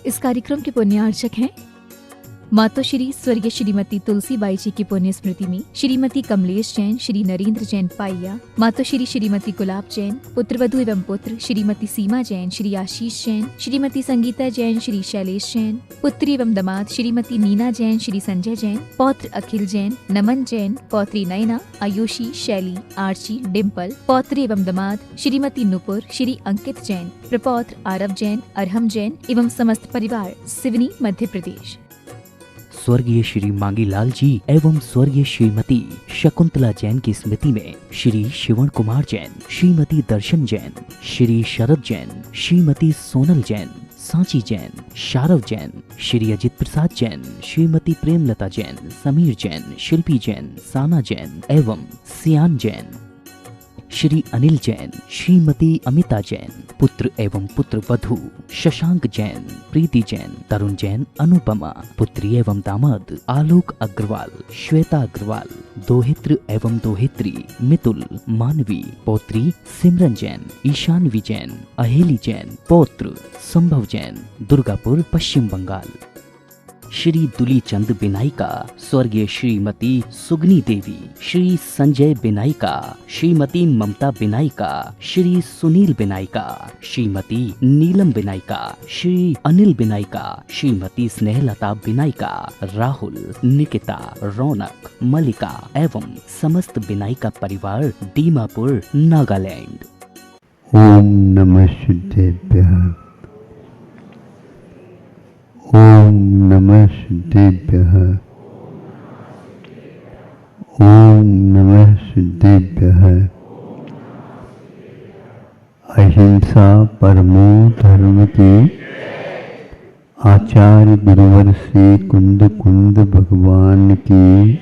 इस कार्यक्रम के पुण्यार्चक हैं मातोश्री स्वर्गीय श्रीमती तुलसीबाई जी की पुण्य स्मृति में श्रीमती कमलेश जैन, श्री नरेंद्र जैन पाइया, मातोश्री श्रीमती गुलाब जैन, पुत्रवधू एवं पुत्र श्रीमती सीमा जैन, श्री आशीष जैन, श्रीमती संगीता जैन, श्री शैलेश जैन, पुत्री एवं दामाद श्रीमती नीना जैन, श्री संजय जैन, पौत्र अखिल जैन, नमन जैन, पौत्री नयना, आयुषी, शैली, आर्ची, डिम्पल, पौत्री एवं दामाद श्रीमती नुपुर, श्री अंकित जैन, प्रपौत्र आरव जैन, अरहम जैन एवं समस्त परिवार, सिवनी, मध्य प्रदेश। स्वर्गीय श्री मांगीलाल जी एवं स्वर्गीय श्रीमती शकुंतला जैन की स्मृति में श्री शिवण कुमार जैन, श्रीमती दर्शन जैन, श्री शरद जैन, श्रीमती सोनल जैन, सांची जैन, शारव जैन, श्री अजित प्रसाद जैन, श्रीमती प्रेमलता जैन, समीर जैन, शिल्पी जैन, साना जैन एवं सियान जैन, श्री अनिल जैन, श्रीमती अमिता जैन, पुत्र एवं पुत्र वधू शशांक जैन, प्रीति जैन, तरुण जैन, अनुपमा, पुत्री एवं दामाद आलोक अग्रवाल, श्वेता अग्रवाल, दोहित्र एवं दोहित्री मितुल, मानवी, पौत्री सिमरन जैन, ईशानवी जैन, अहेली जैन, पौत्र संभव जैन, दुर्गापुर, पश्चिम बंगाल। श्री दुलीचंद बिनाइका, स्वर्गीय श्रीमती सुगनी देवी, श्री संजय बिनाइका, श्रीमती ममता बिनाइका, श्री सुनील बिनाइका, श्रीमती नीलम बिनाइका, श्री अनिल बिनाइका, श्रीमती स्नेहलता बिनाइका, राहुल, निकिता, रौनक, मलिका एवं समस्त बिनाइका परिवार, दीमापुर, नागालैंड। ओम नमः सिद्धेभ्यः। ओम नमः सिद्धेभ्यः। ओम नमः सिद्धेभ्यः। अहिंसा परमो धर्म की आचार्य गुरुवर श्री कुंद कुंद भगवान की,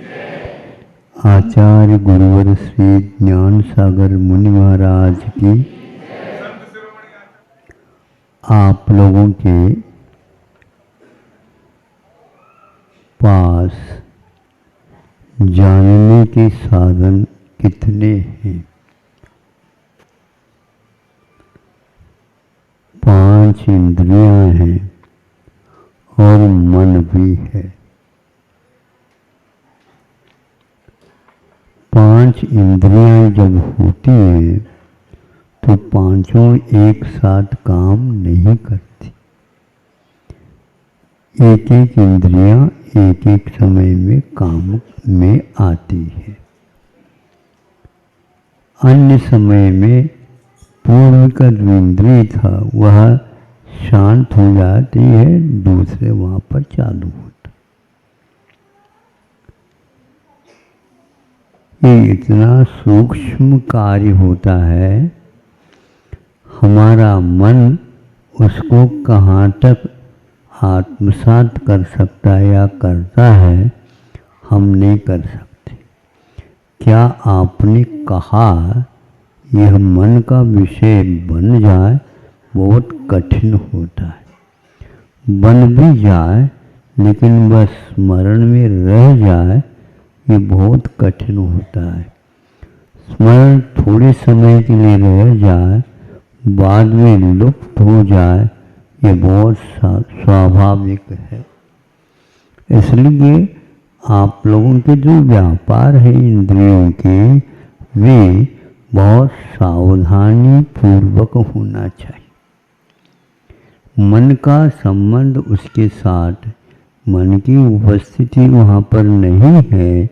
आचार्य गुरुवर श्री ज्ञान सागर मुनि महाराज की, आप लोगों के पास जानने के साधन कितने हैं? 5 इंद्रियां हैं और मन भी है। 5 इंद्रियां जब होती हैं तो पांचों एक साथ काम नहीं करती। एक एक इंद्रियां एक एक समय में काम में आती है। अन्य समय में पूर्व का जो इंद्रिय था वह शांत हो जाती है, दूसरे वहां पर चालू होता। ये इतना सूक्ष्म कार्य होता है, हमारा मन उसको कहाँ तक आत्मसात कर सकता है या करता है, हम नहीं कर सकते। क्या आपने कहा यह मन का विषय बन जाए बहुत कठिन होता है। बन भी जाए लेकिन बस स्मरण में रह जाए, ये बहुत कठिन होता है। स्मरण थोड़े समय के लिए रह जाए, बाद में लुप्त हो जाए, ये बहुत स्वाभाविक है। इसलिए आप लोगों के जो व्यापार है इंद्रियों के, वे बहुत सावधानी पूर्वक होना चाहिए। मन का संबंध उसके साथ, मन की उपस्थिति वहाँ पर नहीं है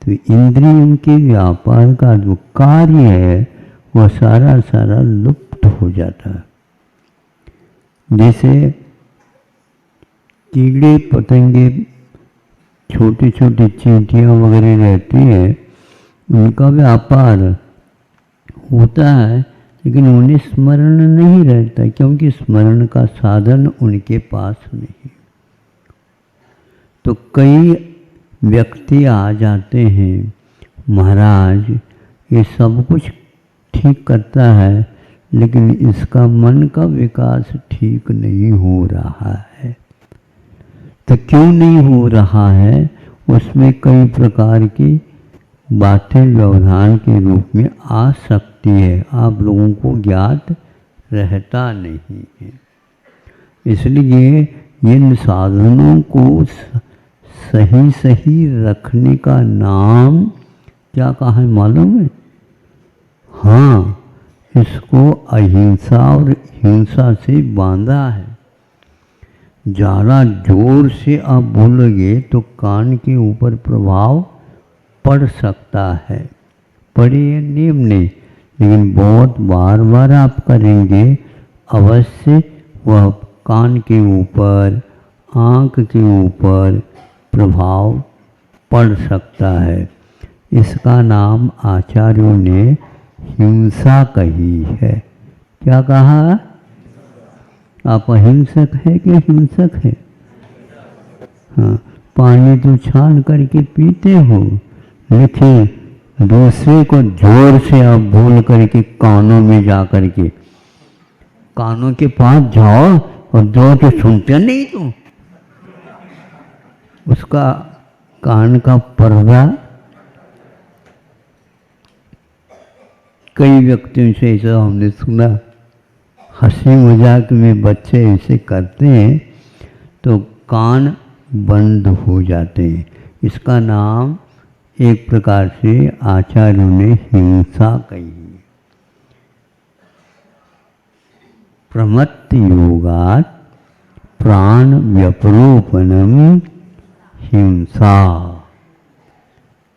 तो इंद्रियों के व्यापार का जो कार्य है वह सारा सारा लुप्त हो जाता है। जैसे कीड़े पतंगे, छोटी छोटी चींटियाँ वगैरह रहती हैं, उनका व्यापार होता है लेकिन उन्हें स्मरण नहीं रहता, क्योंकि स्मरण का साधन उनके पास नहीं। तो कई व्यक्ति आ जाते हैं, महाराज ये सब कुछ ठीक करता है लेकिन इसका मन का विकास ठीक नहीं हो रहा है। तो क्यों नहीं हो रहा है? उसमें कई प्रकार की बातें व्यवधान के रूप में आ सकती है, आप लोगों को ज्ञात रहता नहीं है। इसलिए इन साधनों को सही सही रखने का नाम क्या कहा है मालूम है? हाँ, इसको अहिंसा और हिंसा से बांधा है। ज़्यादा जोर से आप बोलोगे तो कान के ऊपर प्रभाव पड़ सकता है, पड़े या नियम नहीं, लेकिन बहुत बार बार आप करेंगे अवश्य वह कान के ऊपर, आँख के ऊपर प्रभाव पड़ सकता है। इसका नाम आचार्यों ने हिंसा कही है। क्या कहा? आप अहिंसक है कि हिंसक है? हाँ, पानी तो छान करके पीते हो, लेकिन दूसरे को जोर से आप बोल करके कानों में जा करके, कानों के पास जाओ और जोर से सुनते नहीं तो उसका कान का पर्दा। कई व्यक्तियों से ऐसा हमने सुना, हंसी मजाक में बच्चे ऐसे करते हैं तो कान बंद हो जाते हैं। इसका नाम एक प्रकार से आचार्यों ने हिंसा कही। प्रमत्त योगात् प्राण व्यपरोपणम हिंसा।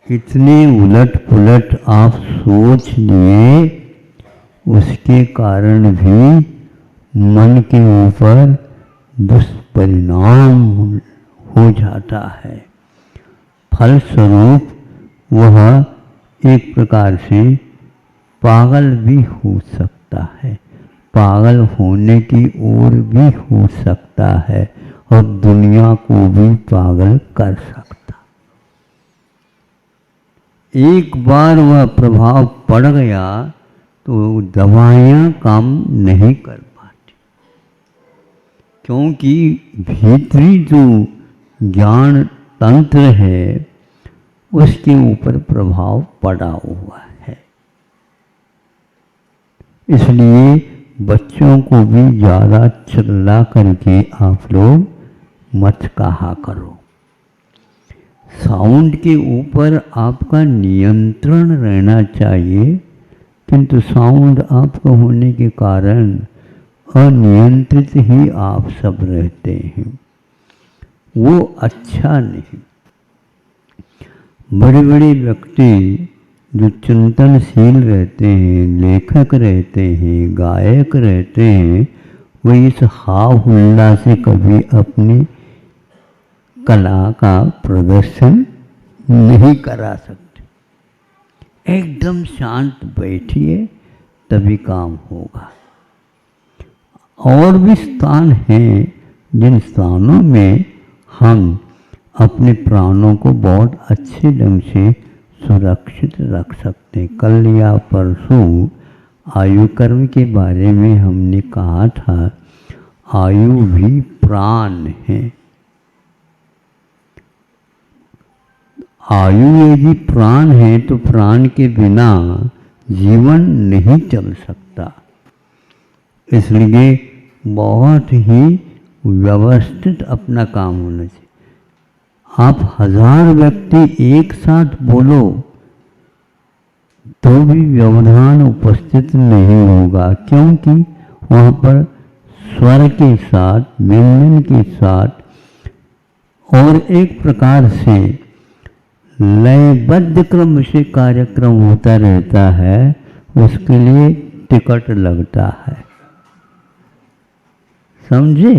इतने उलट पुलट आप सोच लिए, उसके कारण भी मन के ऊपर दुष्परिणाम हो जाता है। फलस्वरूप वह एक प्रकार से पागल भी हो सकता है, पागल होने की ओर भी हो सकता है और दुनिया को भी पागल कर सकता। एक बार वह प्रभाव पड़ गया तो दवाइयाँ काम नहीं कर पाती, क्योंकि भीतरी जो ज्ञान तंत्र है उसके ऊपर प्रभाव पड़ा हुआ है। इसलिए बच्चों को भी ज़्यादा चिल्ला करके आप लोग मत कहा करो। साउंड के ऊपर आपका नियंत्रण रहना चाहिए, किंतु साउंड आपका होने के कारण अनियंत्रित ही आप सब रहते हैं, वो अच्छा नहीं। बड़े बड़े व्यक्ति जो चिंतनशील रहते हैं, लेखक रहते हैं, गायक रहते हैं, वो इस हाव हुल्ला से कभी अपनी कला का प्रदर्शन नहीं करा सकते। एकदम शांत बैठिए तभी काम होगा। और भी स्थान हैं जिन स्थानों में हम अपने प्राणों को बहुत अच्छे ढंग से सुरक्षित रख सकते हैं। कल या परसों आयु कर्म के बारे में हमने कहा था, आयु भी प्राण है। आयु यदि प्राण है तो प्राण के बिना जीवन नहीं चल सकता। इसलिए बहुत ही व्यवस्थित अपना काम होना चाहिए। आप 1000 व्यक्ति एक साथ बोलो तो भी व्यवधान उपस्थित नहीं होगा, क्योंकि वहाँ पर स्वर के साथ, व्यंजन के साथ और एक प्रकार से लयबद्ध क्रम से कार्यक्रम होता रहता है, उसके लिए टिकट लगता है। समझे?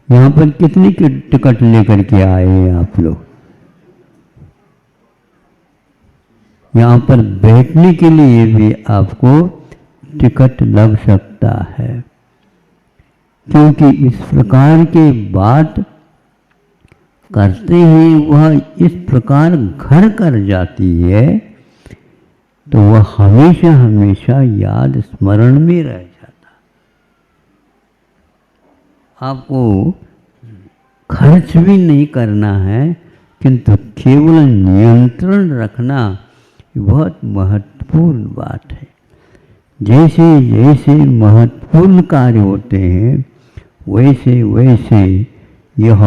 यहाँ पर कितनी टिकट लेकर के आए हैं आप लोग? यहाँ पर बैठने के लिए भी आपको टिकट लग सकता है, क्योंकि इस प्रकार के बात करते हैं वह इस प्रकार घर कर जाती है तो वह हमेशा हमेशा याद स्मरण में रह जाता। आपको खर्च भी नहीं करना है, किंतु केवल नियंत्रण रखना बहुत महत्वपूर्ण बात है। जैसे जैसे महत्वपूर्ण कार्य होते हैं वैसे वैसे यह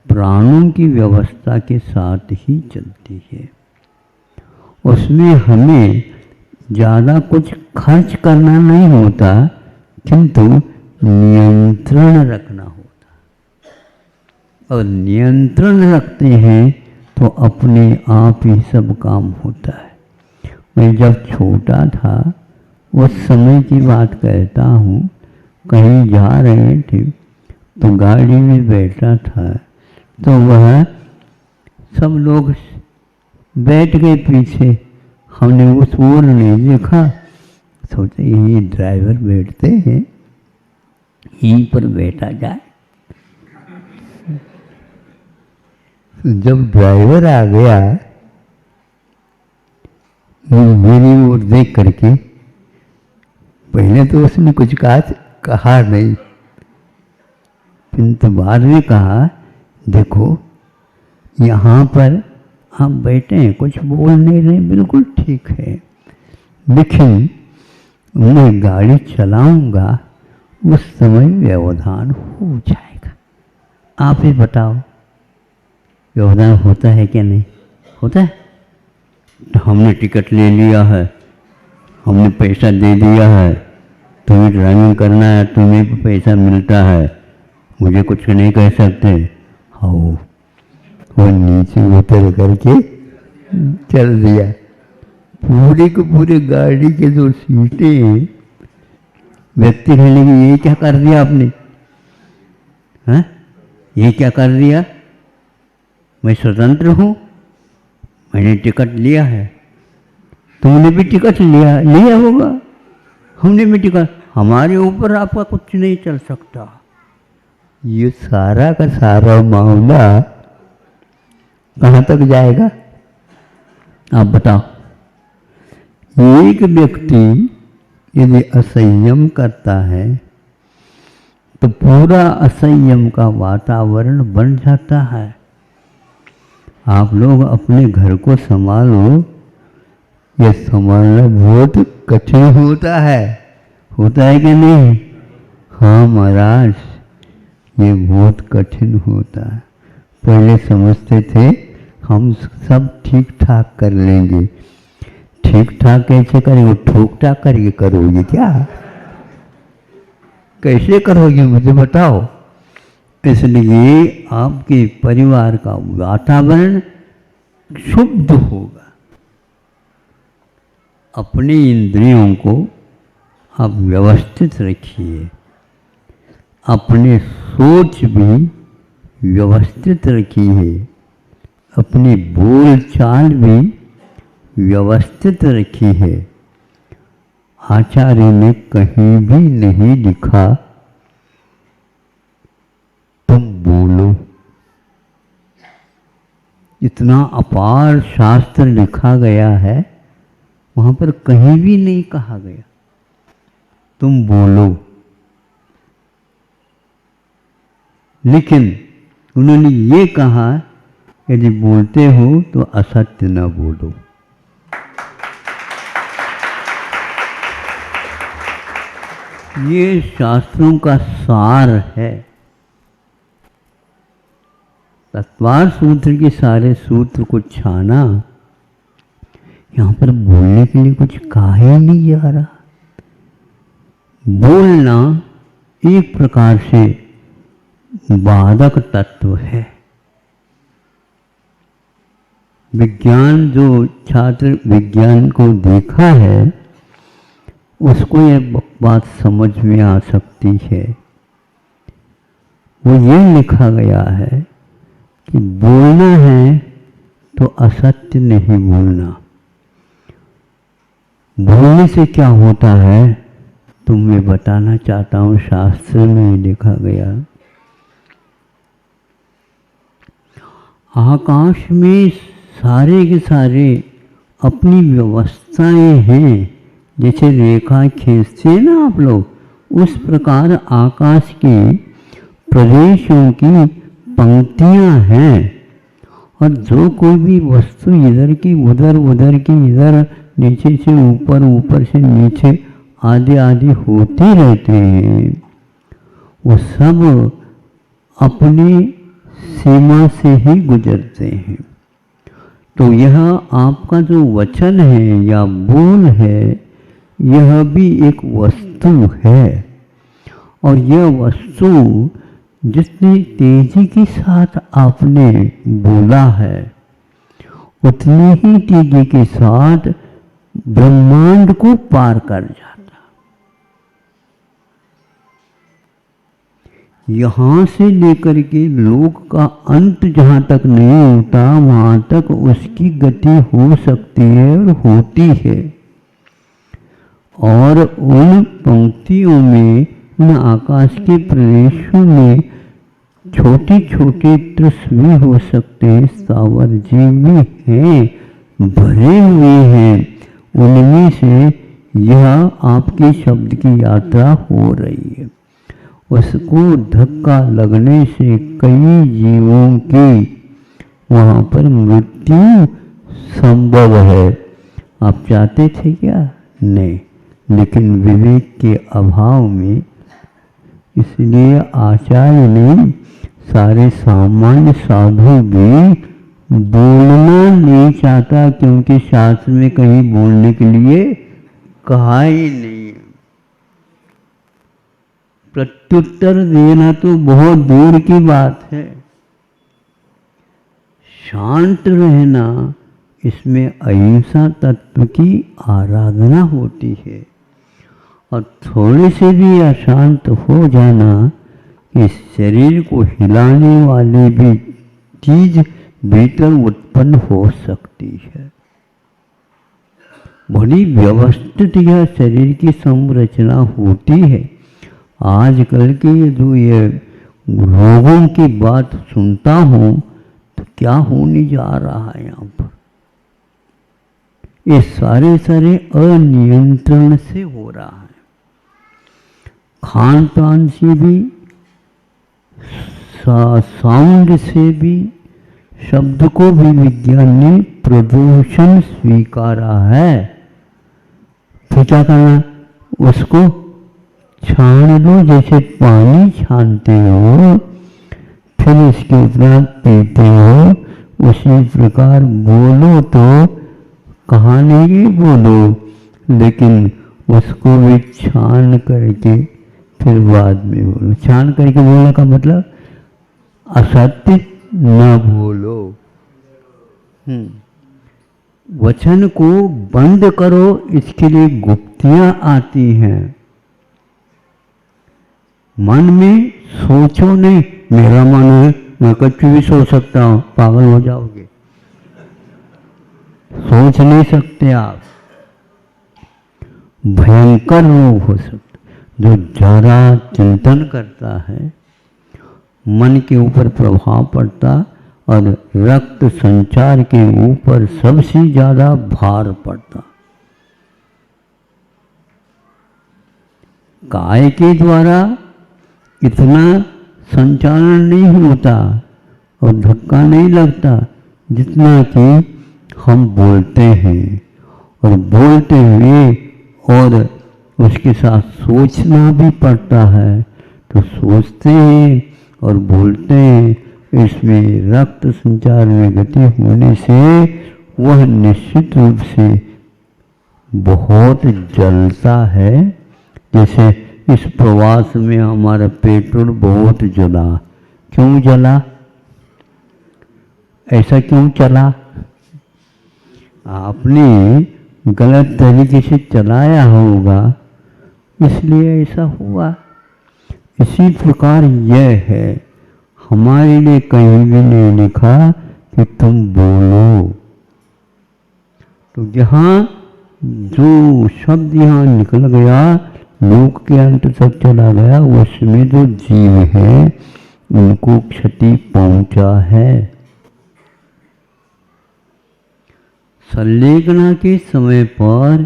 प्राणों की व्यवस्था के साथ ही चलती है। उसमें हमें ज़्यादा कुछ खर्च करना नहीं होता, किंतु नियंत्रण रखना होता। और नियंत्रण रखते हैं तो अपने आप ही सब काम होता है। मैं जब छोटा था उस समय की बात कहता हूँ, कहीं जा रहे थे तो गाड़ी में बैठा था, तो वह सब लोग बैठ गए पीछे। हमने उस ओर नहीं देखा, सोचे ये ड्राइवर बैठते हैं, यहीं पर बैठा जाए। जब ड्राइवर आ गया, मेरी ओर देख करके, पहले तो उसने कुछ कहा नहीं, किंतु बाद में कहा, देखो यहाँ पर आप बैठे हैं, कुछ बोल नहीं रहे, बिल्कुल ठीक है, लेकिन मैं गाड़ी चलाऊंगा उस समय व्यवधान हो जाएगा। आप ही बताओ, व्यवधान होता है क्या नहीं होता है? तो हमने टिकट ले लिया है, हमने पैसा दे दिया है, तुम्हें ड्राइविंग करना है, तुम्हें पैसा मिलता है, मुझे कुछ नहीं कह सकते। हाँ, वो नीचे उतर करके चल दिया। पूरे को पूरे गाड़ी के जो सीटें व्यक्ति रहने की, ये क्या कर दिया आपने? हाँ, ये क्या कर दिया? मैं स्वतंत्र हूँ, मैंने टिकट लिया है, तुमने भी टिकट लिया होगा, हमने भी टिकट, हमारे ऊपर आपका कुछ नहीं चल सकता। ये सारा का सारा मामला कहाँ तक जाएगा आप बताओ? एक व्यक्ति यदि असंयम करता है तो पूरा असंयम का वातावरण बन जाता है। आप लोग अपने घर को संभालो, ये संभालना बहुत कठिन होता है कि नहीं? हाँ महाराज, ये बहुत कठिन होता है। पहले समझते थे हम सब ठीक ठाक कर लेंगे। ठीक ठाक कैसे करेंगे? ठोक ठाक करके करोगे क्या? कैसे करोगे मुझे बताओ। इसलिए आपके परिवार का वातावरण शुद्ध होगा। अपने इंद्रियों को आप व्यवस्थित रखिए, अपने सोच भी व्यवस्थित रखिए, अपनी बोल चाल भी व्यवस्थित रखिए। आचार्य ने कहीं भी नहीं लिखा तुम बोलो। इतना अपार शास्त्र लिखा गया है, वहाँ पर कहीं भी नहीं कहा गया तुम बोलो। लेकिन उन्होंने ये कहा, यदि बोलते हो तो असत्य न बोलो। ये शास्त्रों का सार है। तत्वार सूत्र के सारे सूत्र को छाना, यहाँ पर बोलने के लिए कुछ कहा ही नहीं जा रहा। बोलना एक प्रकार से बाधक तत्व है। विज्ञान जो छात्र विज्ञान को देखा है उसको ये बात समझ में आ सकती है। वो ये लिखा गया है कि बोलना है तो असत्य नहीं बोलना। बोलने से क्या होता है तो मैं बताना चाहता हूँ, शास्त्र में लिखा गया। आकाश में सारे के सारे अपनी व्यवस्थाएं हैं। जैसे रेखा खींचते हैं ना आप लोग, उस प्रकार आकाश के प्रदेशों की पंक्तियां हैं। और जो कोई भी वस्तु इधर की उधर, उधर की इधर, नीचे से ऊपर, ऊपर से नीचे आदि आदि होते रहते हैं, वो सब अपनी सीमा से ही गुजरते हैं। तो यह आपका जो वचन है या बोल है, यह भी एक वस्तु है, और यह वस्तु जितनी तेजी के साथ आपने बोला है, उतनी ही तेजी के साथ ब्रह्मांड को पार कर जाता। यहाँ से लेकर के लोक का अंत जहाँ तक नहीं होता, वहाँ तक उसकी गति हो सकती है और होती है। और उन पंक्तियों में, उन आकाश के प्रदेशों में छोटे छोटे तृष भी हो सकते हैं, स्थावर जीव भी हैं, भरे हुए हैं। उनमें से यह आपके शब्द की यात्रा हो रही है। उसको धक्का लगने से कई जीवों की वहाँ पर मृत्यु संभव है। आप चाहते थे क्या? नहीं, लेकिन विवेक के अभाव में, इसलिए आचार्य ने सारे सामान्य साधु भी बोलना नहीं चाहता, क्योंकि शास्त्र में कहीं बोलने के लिए कहा ही नहीं। प्रत्युत्तर देना तो बहुत दूर की बात है। शांत रहना, इसमें अहिंसा तत्व की आराधना होती है। और थोड़े से भी अशांत हो जाना, इस शरीर को हिलाने वाली भी चीज भीतर उत्पन्न हो सकती है। बड़ी व्यवस्थित यह शरीर की संरचना होती है। आजकल के जो ये रोगों की बात सुनता हूँ, तो क्या होने जा रहा है यहाँ पर? ये सारे अनियंत्रण से हो रहा है। खान पान से भी, साउंड से भी, शब्द को भी विज्ञान ने प्रदूषण स्वीकारा है। तो क्या करना? उसको छान लो, जैसे पानी छानते हो, फिर इसके उपरांत पीते हो। उसी प्रकार बोलो तो कहानी ही बोलो, लेकिन उसको भी छान करके फिर बाद में बोलो। छान करके बोलने का मतलब असत्य न बोलो। वचन को बंद करो, इसके लिए गुप्तियां आती हैं। मन में सोचो नहीं, मेरा मन है, मैं कुछ भी सोच सकता हूं, पागल हो जाओगे। सोच नहीं सकते आप। भयंकर रोग हो सकता। जो जरा चिंतन करता है, मन के ऊपर प्रभाव पड़ता और रक्त संचार के ऊपर सबसे ज्यादा भार पड़ता। काय के द्वारा इतना संचालन नहीं होता और धक्का नहीं लगता, जितना कि हम बोलते हैं। और बोलते हुए और उसके साथ सोचना भी पड़ता है। तो सोचते हैं और बोलते हैं, इसमें रक्त संचार में गति होने से वह निश्चित रूप से बहुत जलता है। जैसे इस प्रवास में हमारा पेट्रोल बहुत जला। क्यों जला? ऐसा क्यों चला? आपने गलत तरीके से चलाया होगा, इसलिए ऐसा हुआ। इसी प्रकार यह है, हमारे लिए कहीं भी नहीं लिखा कि तुम बोलो। तो यहाँ जो शब्द यहाँ निकल गया, लोक के अंत तक चला गया, उसमें जो जीव है उनको क्षति पहुंचा है। संलेखना के समय पर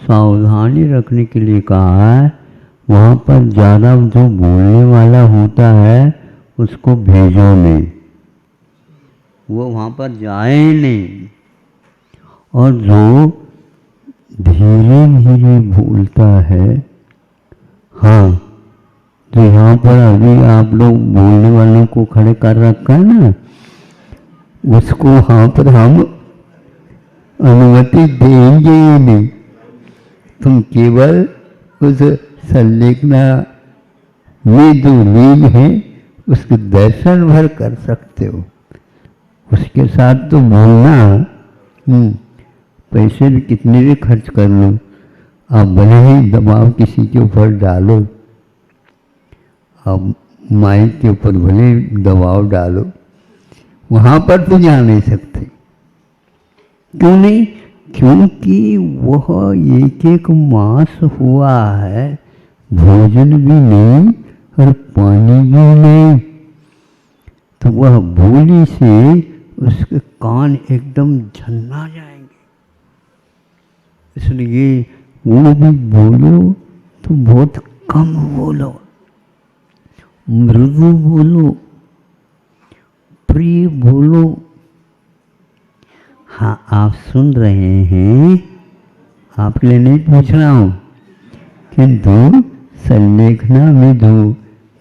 सावधानी रखने के लिए कहा है। वहाँ पर ज़्यादा जो बोलने वाला होता है उसको भेजो नहीं, वो वहाँ पर जाए नहीं। और जो धीरे धीरे बोलता है, हाँ, तो यहाँ पर अभी आप लोग बोलने वालों को खड़े कर रखा है ना, उसको वहाँ पर हम अनुमति देंगे ही नहीं। तुम केवल उस संलेखना में जो लीन है उसके दर्शन भर कर सकते हो, उसके साथ तो बोलना पैसे भी कितने भी खर्च कर लो, आप भले ही दबाव किसी के ऊपर डालो, आप माइक के ऊपर भले दबाव डालो, वहाँ पर तो जा नहीं सकते। क्यों नहीं? क्योंकि वह एक एक मास हुआ है, भोजन भी नहीं और पानी भी नहीं, तो वह बोली से उसके कान एकदम झन्ना जाएंगे। इसलिए वो भी बोलो तो बहुत कम बोलो, मृदु बोलो, प्रिय बोलो। हाँ, आप सुन रहे हैं, आपके लिए नहीं पूछ रहा हूँ, किंतु संलेखना में जो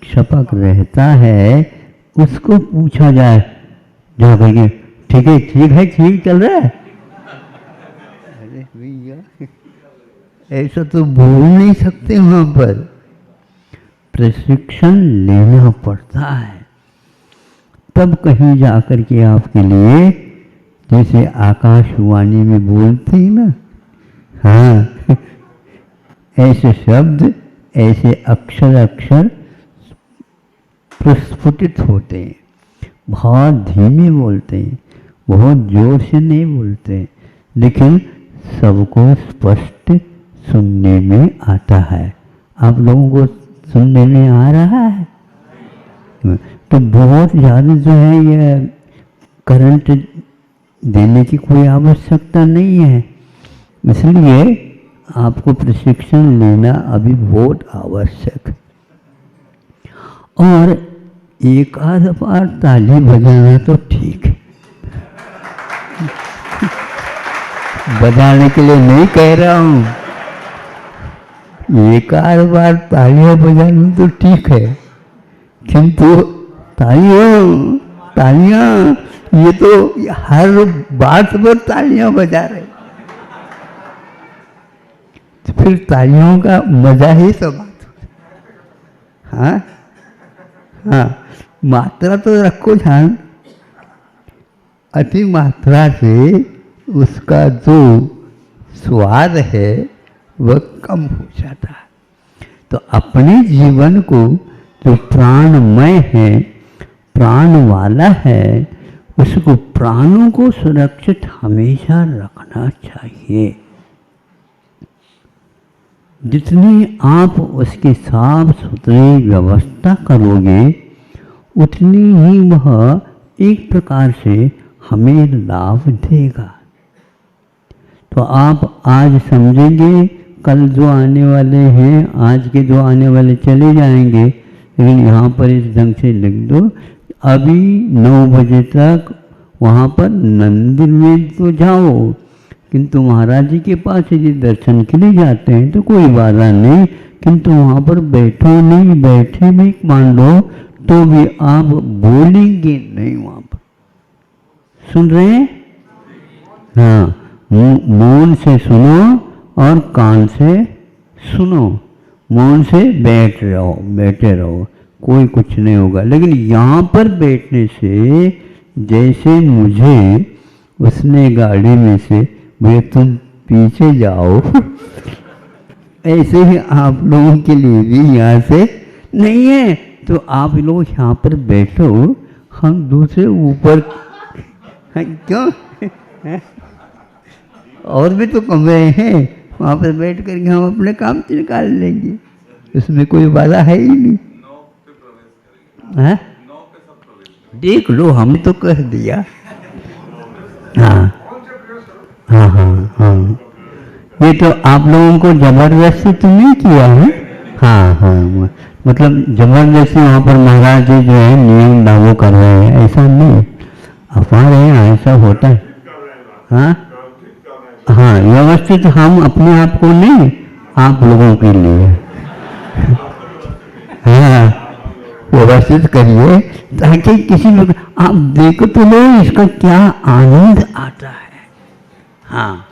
शपक रहता है उसको पूछा जाए, जा करके ठीक है ठीक चल रहा है। अरे भैया ऐसा तो बोल नहीं सकते, वहाँ पर प्रशिक्षण लेना पड़ता है, तब कहीं जाकर के आपके लिए, जैसे आकाशवाणी में बोलते हैं ना, हाँ ऐसे शब्द, ऐसे अक्षर प्रस्फुटित होते हैं। बहुत धीमे बोलते हैं, बहुत जोर से नहीं बोलते हैं, लेकिन सबको स्पष्ट सुनने में आता है। आप लोगों को सुनने में आ रहा है? तो बहुत ज़्यादा जो है ये करंट देने की कोई आवश्यकता नहीं है, इसलिए आपको प्रशिक्षण लेना अभी बहुत आवश्यक है। और एक आध बार ताली बजाना तो ठीक है, बजाने के लिए नहीं कह रहा हूँ, एक आध बार तालियां बजाना तो ठीक है, किंतु तालियां ये तो हर बात पर तालियां बजा रहे, तो फिर तालियों का मजा ही तो बात हो। हाँ, मात्रा तो रखो ध्यान, अति मात्रा से उसका जो स्वाद है वह कम हो जाता है। तो अपने जीवन को जो प्राणमय है, प्राण वाला है, उसको, प्राणों को सुरक्षित हमेशा रखना चाहिए। जितनी आप उसकी साफ सुथरी व्यवस्था करोगे, उतनी ही वह एक प्रकार से हमें लाभ देगा। तो आप आज समझेंगे, कल जो आने वाले हैं, आज के जो आने वाले चले जाएंगे, लेकिन यहाँ पर इस ढंग से लिख दो, अभी 9 बजे तक वहाँ पर मंदिर में तो जाओ, किंतु महाराज जी के पास यदि दर्शन के लिए जाते हैं तो कोई बाधा नहीं, किंतु वहाँ पर बैठो नहीं, बैठे भी मान लो तो भी आप बोलेंगे नहीं वहाँ पर। सुन रहे हैं? हाँ, मौन से सुनो और कान से सुनो, मौन से बैठे रहो, कोई कुछ नहीं होगा। लेकिन यहाँ पर बैठने से, जैसे मुझे उसने गाड़ी में से भैया तुम पीछे जाओ ऐसे ही आप लोगों के लिए भी यहाँ से नहीं है, तो आप लोग यहाँ पर बैठो, हम दूसरे ऊपर क्यों और भी तो कमरे हैं, वहाँ पर बैठ करके हम अपने काम से निकाल लेंगे, उसमें कोई बाधा है ही नहीं। देख लो, हम तो कह दिया। हाँ, ये तो आप लोगों को जबरदस्ती तो नहीं किया है। हाँ, मतलब जबरदस्ती वहाँ पर महाराज जी जो है नियम लागू कर रहे हैं, ऐसा नहीं। हमारे यहाँ ऐसा होता है। हाँ, व्यवस्थित हम अपने आप को नहीं, आप लोगों के लिए हाँ, व्यवस्थित करिए ताकि किसी लोग आप देखो तो लो इसका क्या आनंद आता है। हाँ,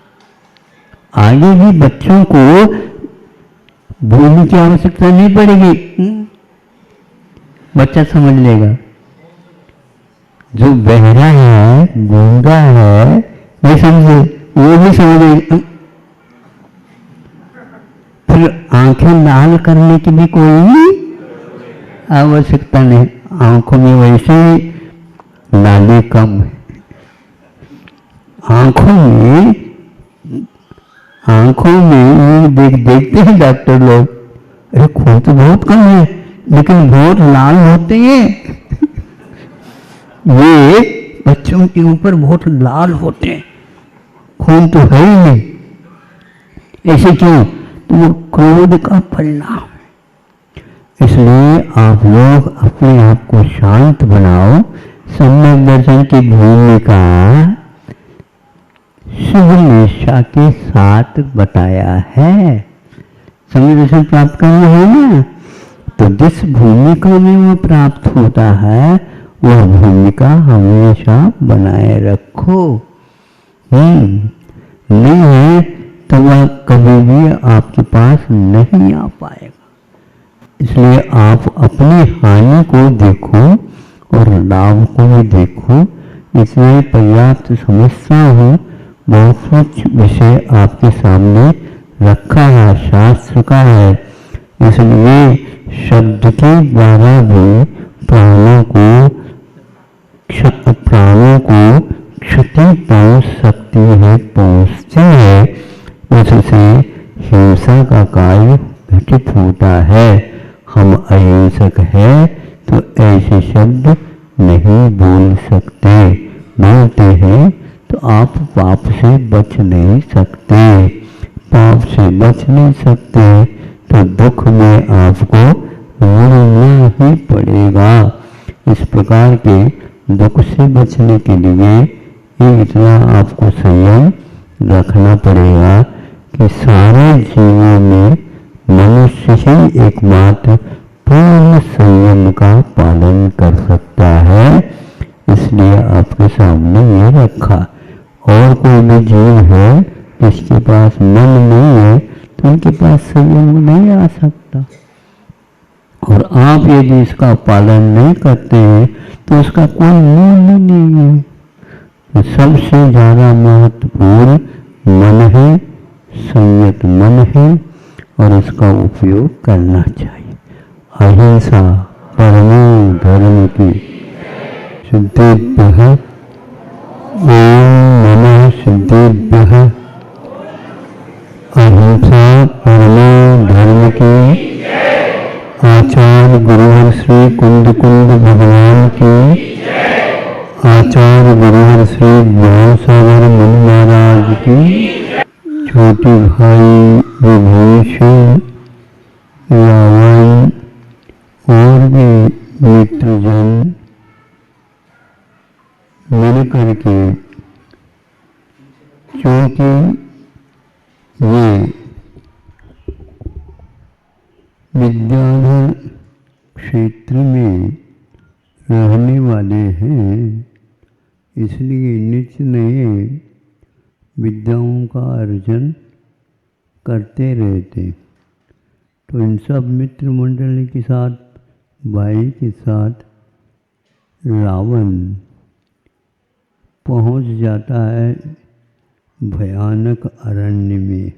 आगे भी बच्चों को भूलने की आवश्यकता नहीं पड़ेगी। बच्चा समझ लेगा। जो बहरा है, गूंगा है, नहीं समझे, वो भी समझेगा। फिर आंखें लाल करने की भी कोई आवश्यकता नहीं। आंखों में वैसे ही लाली कम है। आंखों में देखते हैं डॉक्टर लोग, अरे खून तो बहुत कम है लेकिन बहुत लाल होते हैं। ये बच्चों के ऊपर बहुत लाल होते हैं, खून तो है ही नहीं। ऐसे क्यों? तो वो क्रोध का परिणाम है। इसलिए आप लोग अपने आप को शांत बनाओ। सम्यक दर्शन की भूमिका शुभ निष्ठा के साथ बताया है। सम्यक दर्शन प्राप्त करना है ना, तो जिस भूमिका में वो प्राप्त होता है वह भूमिका हमेशा बनाए रखो। नहीं है तो वह कभी भी आपके पास नहीं आ पाएगा। इसलिए आप अपनी हानि को देखो और लाभ को भी देखो। इसमें पर्याप्त समस्या हो, बहुत कुछ विषय आपके सामने रखा है, शास्त्र का है। इसलिए शब्द के द्वारा भी प्राणों को क्षति पहुंच सकती है, पहुंचती है। उससे हिंसा का कार्य घटित होता है। हम अहिंसक हैं तो ऐसे शब्द नहीं बोल सकते। बोलते हैं तो आप पाप से बच नहीं सकते। पाप से बच नहीं सकते तो दुख में आपको मरना ही पड़ेगा। इस प्रकार के दुख से बचने के लिए ये इतना आपको संयम रखना पड़ेगा कि सारे जीवों में मनुष्य ही एकमात्र पूर्ण संयम का पालन कर सकता है। इसलिए आपके सामने ये रखा। और कोई भी जीव है जिसके पास मन नहीं है तो उनके पास संयम नहीं आ सकता। और आप यदि इसका पालन नहीं करते हैं तो उसका कोई मूल्य नहीं है। तो सबसे ज्यादा महत्वपूर्ण मन है, संयत मन है और इसका उपयोग करना चाहिए। अहिंसा परमो धर्म की सिद्धिभ्यः ओम नमः सिद्धिभ्यः। अहिंसा परमो धर्म की। आचार्य गुरुवर श्री कुंद भगवान की। आचार्य गुरुवर श्री ज्ञान सागर मुनि महाराज की। छोटे भाई विभूषण, रावण और भी मित्रजन मिलकर के, क्योंकि ये विद्याधर क्षेत्र में रहने वाले हैं, इसलिए नित्य नए विद्याओं का अर्जन करते रहते। तो इन सब मित्र मंडली के साथ, भाई के साथ रावण पहुंच जाता है भयानक अरण्य में।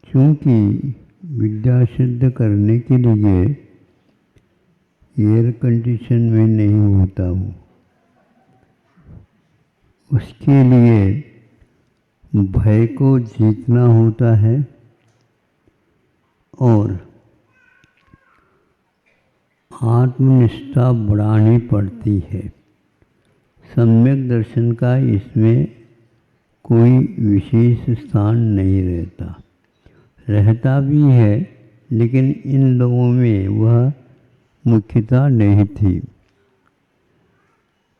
क्योंकि विद्या सिद्ध करने के लिए एयर कंडीशन में नहीं होता वो, उसके लिए भय को जीतना होता है और आत्मनिष्ठा बढ़ानी पड़ती है। सम्यक दर्शन का इसमें कोई विशेष स्थान नहीं रहता भी है, लेकिन इन लोगों में वह मुख्यता नहीं थी।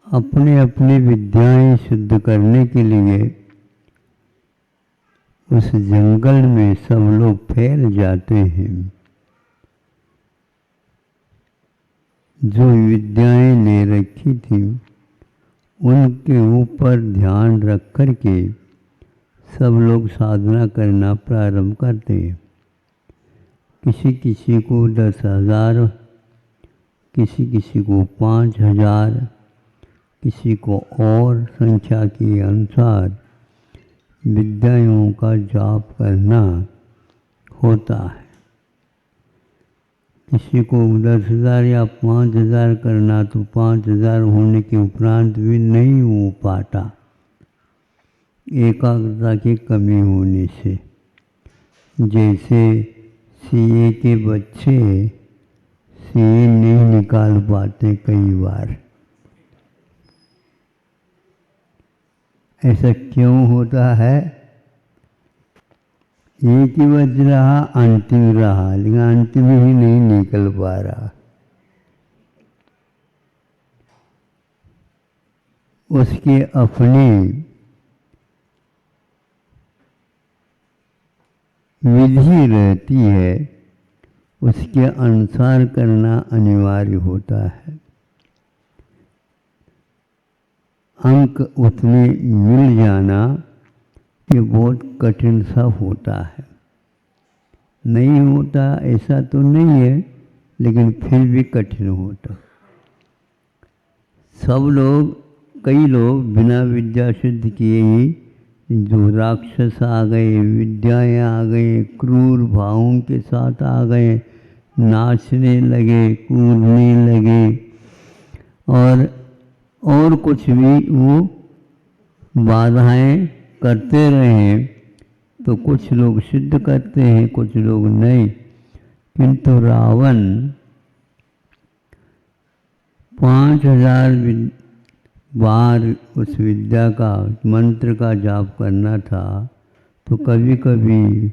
अपने अपनी विद्याएं सिद्ध करने के लिए उस जंगल में सब लोग फैल जाते हैं। जो विद्याएं ले रखी थी उनके ऊपर ध्यान रख कर के सब लोग साधना करना प्रारंभ करते हैं। किसी किसी को 10,000, किसी किसी को 5,000, किसी को और संख्या के अनुसार विद्याओं का जाप करना होता है। किसी को 10,000 या 5,000 करना तो 5,000 होने के उपरांत भी नहीं हो पाता, एकाग्रता की कमी होने से। जैसे सीए के बच्चे सीए नहीं निकाल पाते कई बार। ऐसा क्यों होता है? एक ही बज रहा, अंतिम रहा, लेकिन अंतिम ही नहीं निकल पा रहा। उसके अपनी विधि रहती है, उसके अनुसार करना अनिवार्य होता है। अंक उतने मिल जाना ये बहुत कठिन सा होता है। नहीं होता ऐसा तो नहीं है, लेकिन फिर भी कठिन होता। सब लोग, कई लोग बिना विद्या सिद्ध किए ही जो राक्षस आ गए, विद्याएं आ गए, क्रूर भावों के साथ आ गए, नाचने लगे, कूदने लगे और कुछ भी वो बाधाएं करते रहे, तो कुछ लोग सिद्ध करते हैं, कुछ लोग नहीं। किंतु रावण 5,000 बार उस विद्या का, मंत्र का जाप करना था, तो कभी कभी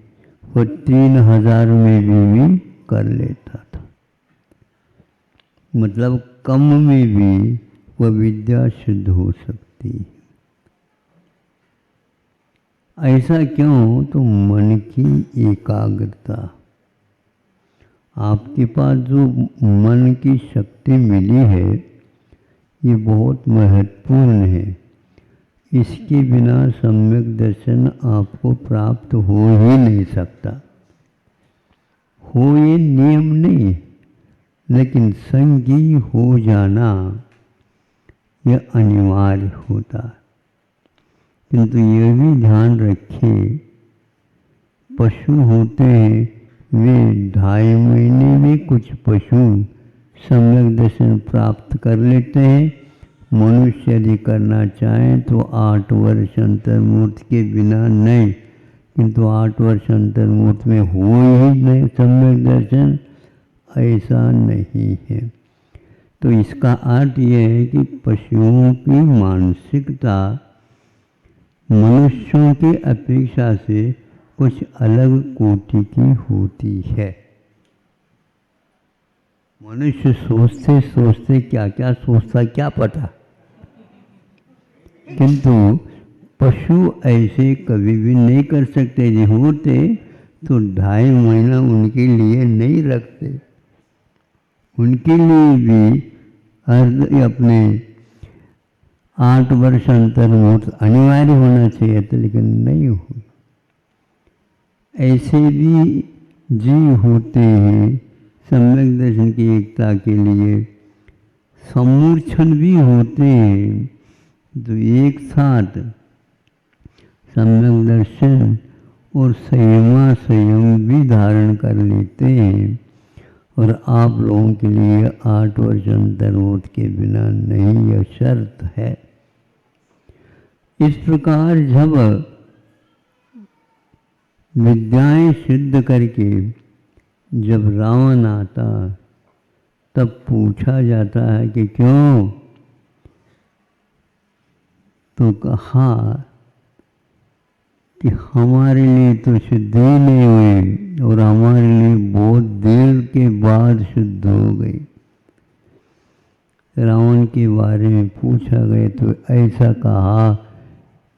वो 3,000 में भी कर लेता था। मतलब कम में भी वह विद्या सिद्ध हो सकती है। ऐसा क्यों? तो मन की एकाग्रता। आपके पास जो मन की शक्ति मिली है ये बहुत महत्वपूर्ण है। इसके बिना सम्यक दर्शन आपको प्राप्त हो ही नहीं सकता। हो ये नियम नहीं, लेकिन संगी हो जाना यह अनिवार्य होता है। किंतु यह भी ध्यान रखें, पशु होते हैं वे 2.5 महीने में कुछ पशु सम्यक दर्शन प्राप्त कर लेते हैं। मनुष्य यदि करना चाहें तो 8 वर्ष अंतर्मुहूर्त के बिना नहीं, किंतु 8 वर्ष अंतर्मुहूर्त में हो ही नहीं सम्यक दर्शन, ऐसा नहीं है। तो इसका अर्थ यह है कि पशुओं की मानसिकता मनुष्यों की अपेक्षा से कुछ अलग कोटि की होती है। मनुष्य सोचते सोचते क्या क्या सोचता क्या पता, किंतु पशु ऐसे कभी भी नहीं कर सकते। यदि होते तो 2.5 महीना उनके लिए नहीं रखते। उनके लिए भी अपने 8 वर्ष अंतर्मुहूर्त अनिवार्य होना चाहिए था, लेकिन नहीं हुई। ऐसे भी जीव होते हैं सम्यक दर्शन की एकता के लिए, सम्मूर्छन भी होते हैं, जो एक साथ सम्यक दर्शन और संयम भी धारण कर लेते हैं। और आप लोगों के लिए 8 वर्ष अंतर्मुहूर्त के बिना नहीं, यह शर्त है। इस प्रकार जब विद्याएं सिद्ध करके जब रावण आता, तब पूछा जाता है कि क्यों? तो कहा कि हमारे लिए तो शुद्ध ही नहीं हुई और हमारे लिए बहुत देर के बाद शुद्ध हो गई। रावण के बारे में पूछा गया तो ऐसा कहा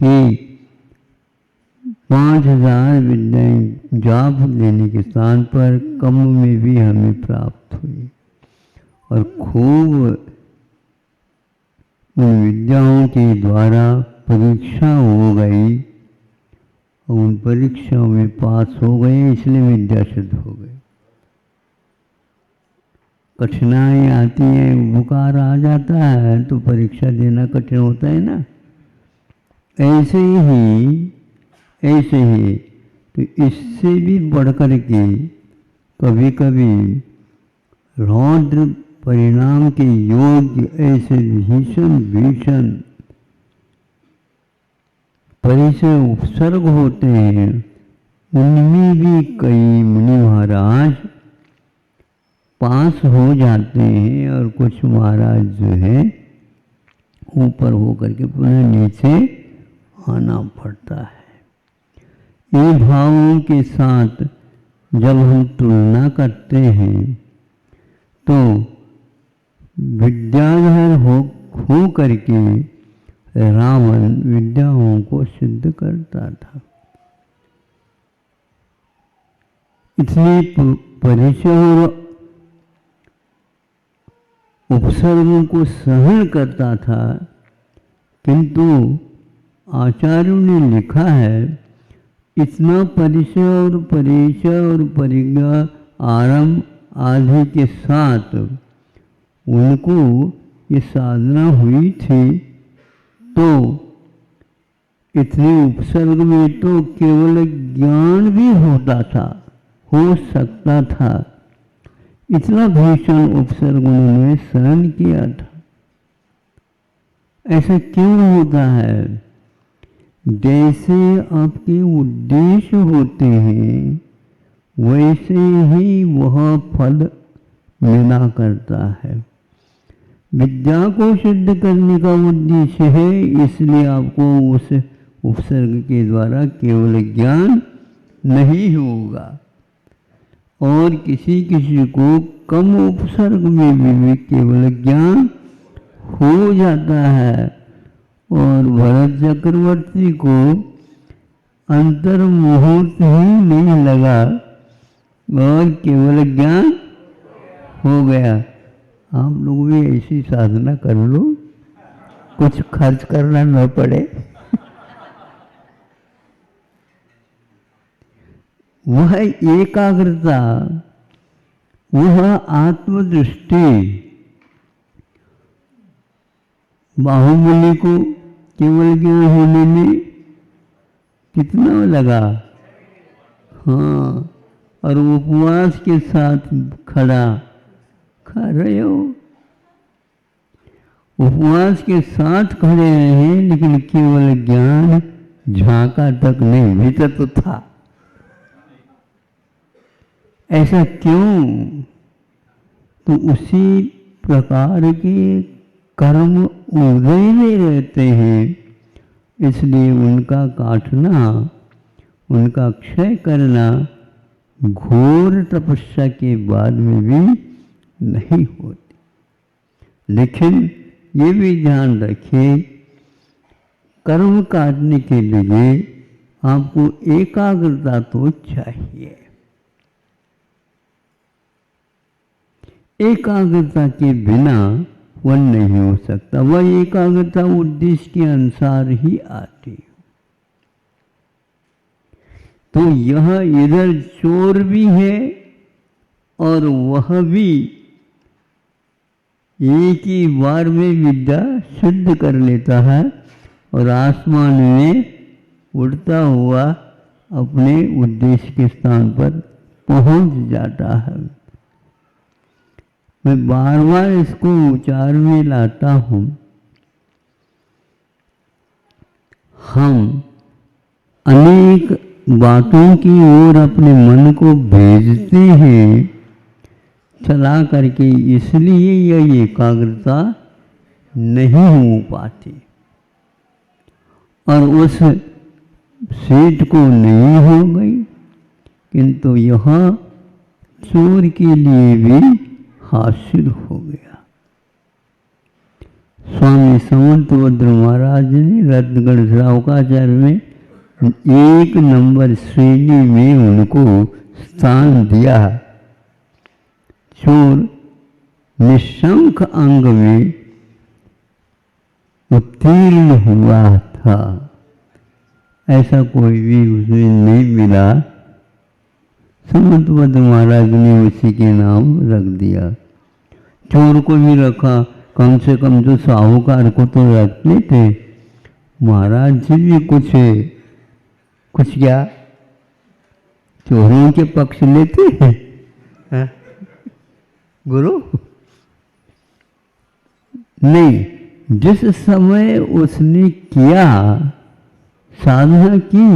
कि 5,000 विद्याएं जाप लेने के स्थान पर कम में भी हमें प्राप्त हुई, और खूब उन विद्याओं के द्वारा परीक्षा हो गई, उन परीक्षाओं में पास हो गए, इसलिए विद्या सिद्ध हो गई। कठिनाई आती है, बुखार आ जाता है तो परीक्षा देना कठिन होता है ना, ऐसे ही तो इससे भी बढ़कर के कभी कभी रौद्र परिणाम के योग्य ऐसे भीषण परिचय उपसर्ग होते हैं, उनमें भी कई मुनि महाराज पास हो जाते हैं और कुछ महाराज जो है ऊपर होकर के पुनः नीचे आना पड़ता है। ये भावों के साथ जब हम तुलना करते हैं तो विद्याधर हो करके रावण विद्याओं को सिद्ध करता था, इसलिए परिचय और उपसर्गों को सहन करता था। किंतु आचार्यों ने लिखा है इतना परिचय और परिज्ञा आरंभ आदि के साथ उनको ये साधना हुई थी, तो इतने उपसर्ग में तो केवल ज्ञान भी हो सकता था। इतना भीषण उपसर्ग उन्होंने सहन किया था। ऐसा क्यों होता है? जैसे आपके उद्देश्य होते हैं वैसे ही वह फल मिला करता है। विद्या को सिद्ध करने का उद्देश्य है, इसलिए आपको उस उपसर्ग के द्वारा केवल ज्ञान नहीं होगा, और किसी को कम उपसर्ग में भी केवल ज्ञान हो जाता है। और भरत चक्रवर्ती को अंतर मुहूर्त ही नहीं लगा और केवल ज्ञान हो गया। आप लोग भी ऐसी साधना कर लो, कुछ खर्च करना न पड़े। वह एकाग्रता, वह आत्मदृष्टि बाहुबली को केवल ज्ञान होने में कितना लगा। हाँ, और उपवास के साथ खा रहे हो, उपवास के साथ खड़े रहे, लेकिन केवल ज्ञान झांका तक नहीं, भीतर तो था। ऐसा क्यों? तो उसी प्रकार के कर्म उदय में रहते हैं, इसलिए उनका काटना, उनका क्षय करना घोर तपस्या के बाद में भी नहीं होती। लेकिन ये भी ध्यान रखिए, कर्म काटने के लिए आपको एकाग्रता तो चाहिए। एकाग्रता के बिना वह नहीं हो सकता। वह एकाग्रता उद्देश्य के अनुसार ही आती है। तो यह इधर चोर भी है और वह भी एक ही बार में विद्या सिद्ध कर लेता है और आसमान में उड़ता हुआ अपने उद्देश्य के स्थान पर पहुंच जाता है। मैं बार बार इसको उच्चार में लाता हूँ। हम अनेक बातों की ओर अपने मन को भेजते हैं चला करके, इसलिए यह एकाग्रता नहीं हो पाती और उस सेठ को नहीं हो गई। किंतु यह चोर के लिए भी हासिल हो गया। स्वामी समंतभद्र महाराज ने रत्नगढ़ श्रावकाचार्य में 1 नंबर श्रेणी में उनको स्थान दिया। चोर निशंक अंग में उत्तीर्ण हुआ था। ऐसा कोई भी उसमें नहीं मिला। समंतवत महाराज ने उसी के नाम रख दिया। चोर को भी रखा, कम से कम जो साहूकार को तो रखते थे। महाराज जी भी कुछ क्या चोरों के पक्ष लेते हैं गुरु? नहीं, जिस समय उसने किया साधना की,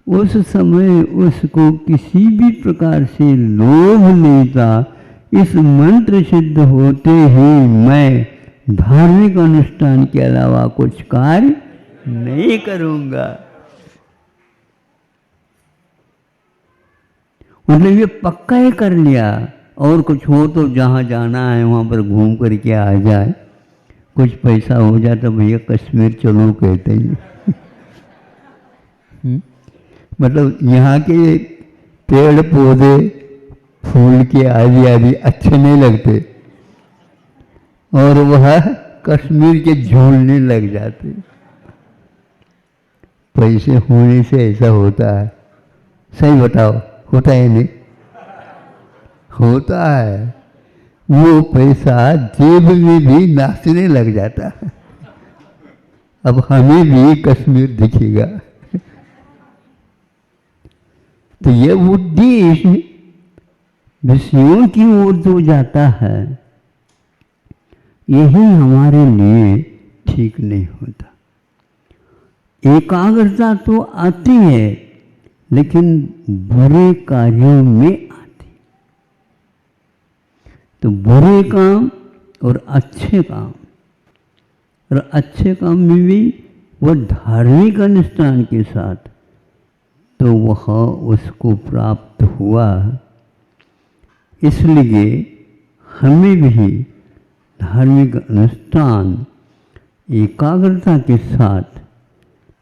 उस समय उसको किसी भी प्रकार से लोभ नहीं था। इस मंत्र सिद्ध होते ही मैं धार्मिक अनुष्ठान के अलावा कुछ कार्य नहीं करूंगा। मतलब ये पक्का ही कर लिया। और कुछ हो तो जहाँ जाना है वहाँ पर घूम करके आ जाए। कुछ पैसा हो जाए तो भैया कश्मीर चलो कहते हैं। मतलब यहाँ के पेड़ पौधे फूल के आदि आदि अच्छे नहीं लगते और वह कश्मीर के झूलने लग जाते। पैसे होने से ऐसा होता है। सही बताओ, होता है नहीं? होता है। वो पैसा जेब में भी नाचने लग जाता है। अब हमें भी कश्मीर दिखेगा। तो ये उद्देश्य विषयों की ओर जो जाता है, यही हमारे लिए ठीक नहीं होता। एकाग्रता तो आती है लेकिन बुरे कार्यों में आती। तो बुरे काम और अच्छे काम, और अच्छे काम में भी वह धार्मिक अनुष्ठान के साथ, तो वह उसको प्राप्त हुआ। इसलिए हमें भी धार्मिक अनुष्ठान एकाग्रता के साथ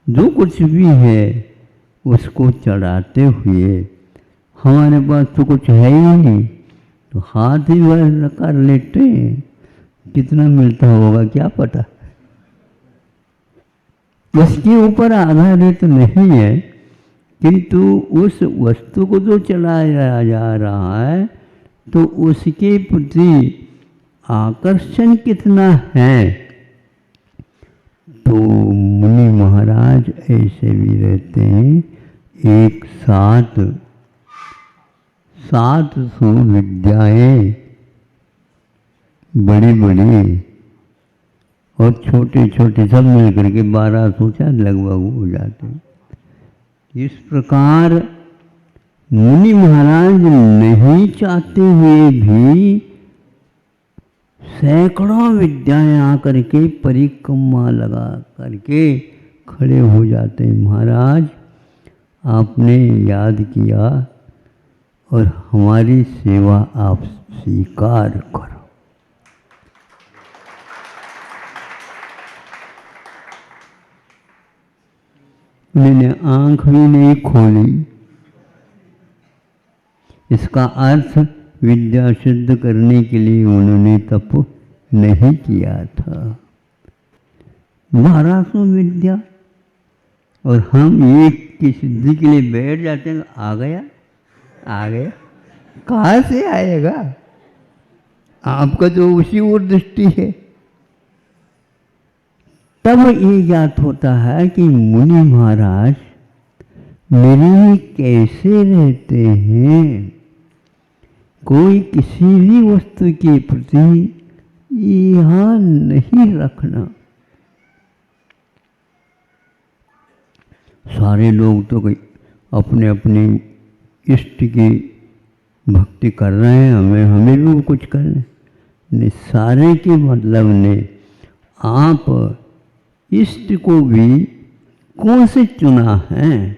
जो कुछ भी है उसको चढ़ाते हुए, हमारे पास तो कुछ है ही नहीं तो हाथ ही भर कर लेते हैं। कितना मिलता होगा क्या पता। उसके ऊपर आधारित नहीं है, किंतु उस वस्तु को जो चलाया जा रहा है तो उसके प्रति आकर्षण कितना है। तो मुनि महाराज ऐसे भी रहते हैं। एक साथ 700 विद्याएं, बड़ी बड़ी और छोटे छोटे सब मिल करके 1200 शायद लगभग हो जाते हैं। इस प्रकार मुनि महाराज नहीं चाहते हुए भी सैकड़ों विद्याएं आकर के परिक्रमा लगा करके खड़े हो जाते हैं। महाराज आपने याद किया और हमारी सेवा आप स्वीकार करो। मैंने आंख भी नहीं खोली। इसका अर्थ विद्या सिद्ध करने के लिए उन्होंने तप नहीं किया था। 1200 विद्या और हम एक की सिद्धि के लिए बैठ जाते हैं। आ गया कहाँ से आएगा? आपका तो उसी ओर दृष्टि है। तब ये ज्ञात होता है कि मुनि महाराज मेरे लिए कैसे रहते हैं। कोई किसी भी वस्तु के प्रति यहाँ नहीं रखना। सारे लोग तो अपने अपने इष्ट की भक्ति कर रहे हैं, हमें भी कुछ करना नहीं। सारे के मतलब ने आप इष्ट को भी कौन से चुना है?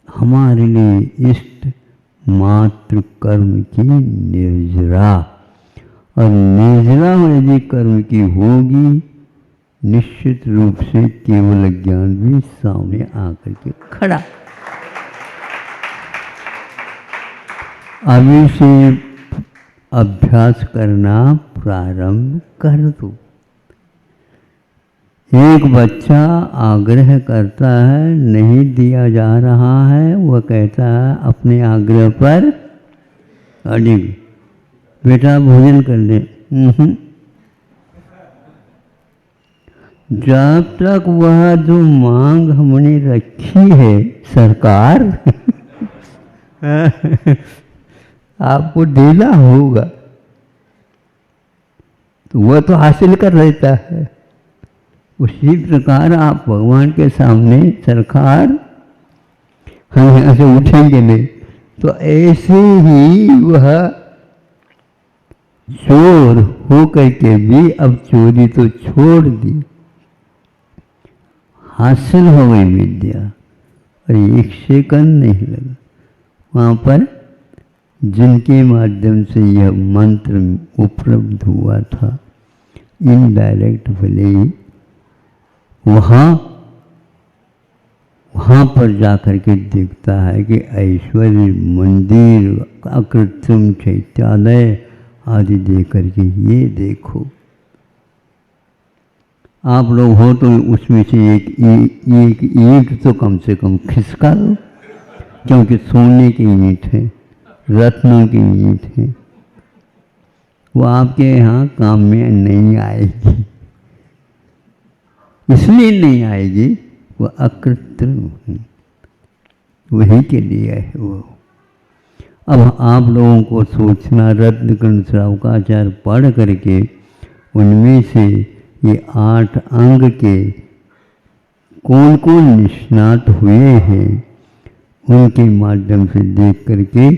हमारे लिए इष्ट मात्र कर्म की निर्जरा, और निर्जरा यदि कर्म की होगी निश्चित रूप से केवल ज्ञान भी सामने आकर के खड़ा। अभी से अभ्यास करना प्रारंभ कर दो। एक बच्चा आग्रह करता है, नहीं दिया जा रहा है, वह कहता है अपने आग्रह पर अडिग, बेटा भोजन कर ले। जब तक वह जो मांग हमने रखी है सरकार आपको देना होगा, तो वह तो हासिल कर लेता है। उसी प्रकार आप भगवान के सामने सरकार हम यहाँ से उठेंगे नहीं, तो ऐसे ही वह चोर हो करके भी अब चोरी तो छोड़ दी, हासिल हो गई विद्या, और एक सेकंड नहीं लगा। वहाँ पर जिनके माध्यम से यह मंत्र उपलब्ध हुआ था, इनडायरेक्ट भले ही वहाँ पर जाकर के देखता है कि ऐश्वर्य मंदिर अकृत्रिम चैत्यालय आदि दे करके ये देखो। आप लोग हो तो उसमें से एक ईंट तो कम से कम खिसका दो, क्योंकि सोने की ईंट है, रत्नों की ईंट है, वो आपके यहाँ काम में नहीं आएगी। इसलिए नहीं आएगी, वो अकृत्रिम है, वही के लिए है वो। अब आप लोगों को सोचना, रत्नकंठ श्रावकाचार्य पढ़ करके उनमें से ये 8 अंग के कौन कौन निष्णात हुए हैं, उनके माध्यम से देख करके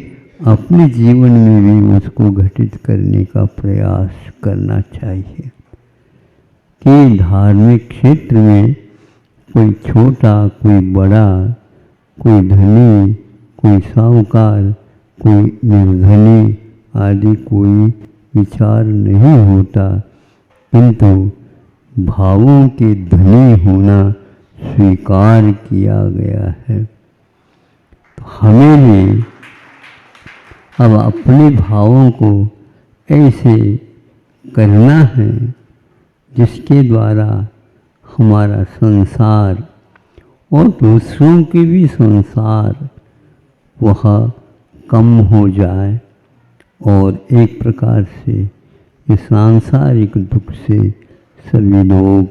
अपने जीवन में भी उसको घटित करने का प्रयास करना चाहिए कि धार्मिक क्षेत्र में कोई छोटा, कोई बड़ा, कोई धनी, कोई साहूकार, कोई निर्धनी आदि कोई विचार नहीं होता, किंतु भावों के धनी होना स्वीकार किया गया है। तो हमें भी अब अपने भावों को ऐसे करना है जिसके द्वारा हमारा संसार और दूसरों के भी संसार वह कम हो जाए और एक प्रकार से इस सांसारिक दुख से सभी लोग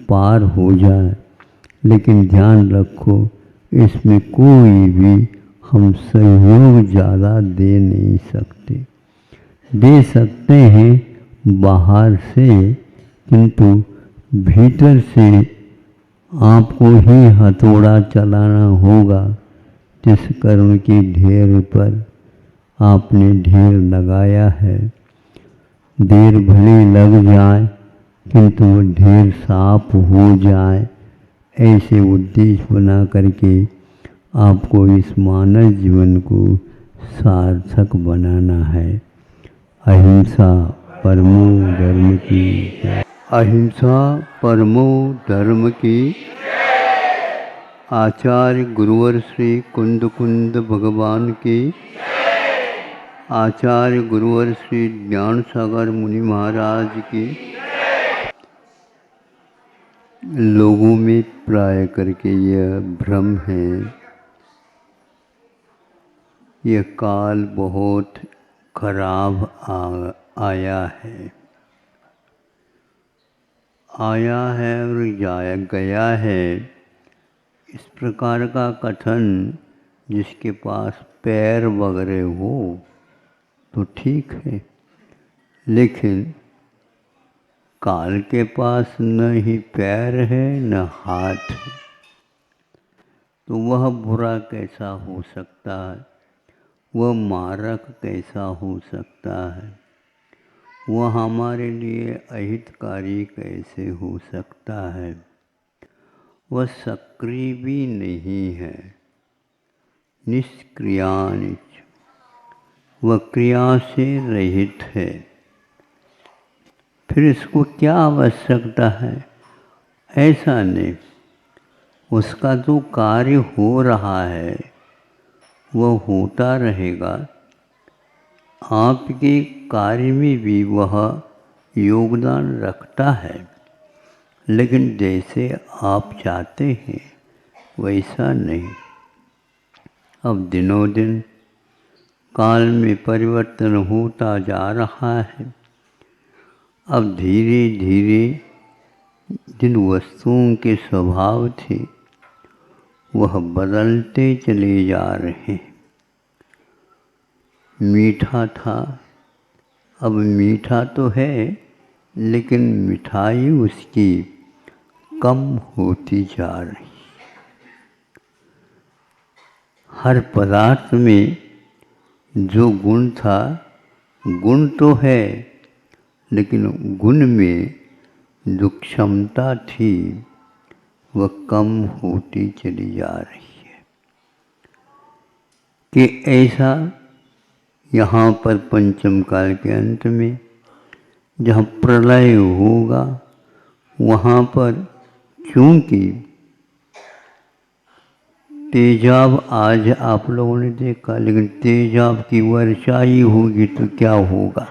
पार हो जाए। लेकिन ध्यान रखो, इसमें कोई भी हम सहयोग ज़्यादा दे नहीं सकते। दे सकते हैं बाहर से, किंतु भीतर से आपको ही हथौड़ा चलाना होगा। जिस कर्म के ढेर पर आपने ढेर लगाया है, देर भले लग जाए किंतु वो ढेर साफ हो जाए, ऐसे उद्देश्य बना करके आपको इस मानव जीवन को सार्थक बनाना है। अहिंसा परमो धर्म की जय। अहिंसा परमो धर्म की। आचार्य गुरुवर श्री कुंद कुंद भगवान की। आचार्य गुरुवर श्री ज्ञान सागर मुनि महाराज की। लोगों में प्राय करके यह भ्रम है, यह काल बहुत खराब आया है और गया है। इस प्रकार का कथन जिसके पास पैर वगैरह हो तो ठीक है, लेकिन काल के पास न ही पैर है न हाथ है, तो वह बुरा कैसा हो सकता है, वह मारक कैसा हो सकता है, वह हमारे लिए अहितकारी कैसे हो सकता है। वह सक्रिय भी नहीं है, निष्क्रियानिच, वह क्रिया से रहित है। फिर इसको क्या आवश्यकता है? ऐसा नहीं, उसका जो कार्य हो रहा है वह होता रहेगा। आपके कार्य में भी वह योगदान रखता है, लेकिन जैसे आप चाहते हैं वैसा नहीं। अब दिनों दिन काल में परिवर्तन होता जा रहा है। अब धीरे धीरे जिन वस्तुओं के स्वभाव थे वह बदलते चले जा रहे हैं। मीठा था, अब मीठा तो है, लेकिन मिठाई उसकी कम होती जा रही। हर पदार्थ में जो गुण था, गुण तो है, लेकिन गुण में जो क्षमता थी वह कम होती चली जा रही है। कि ऐसा यहाँ पर पंचम काल के अंत में जहाँ प्रलय होगा, वहाँ पर चूँकि तेजाब आज आप लोगों ने देखा, लेकिन तेजाब की वर्षा ही होगी तो क्या होगा?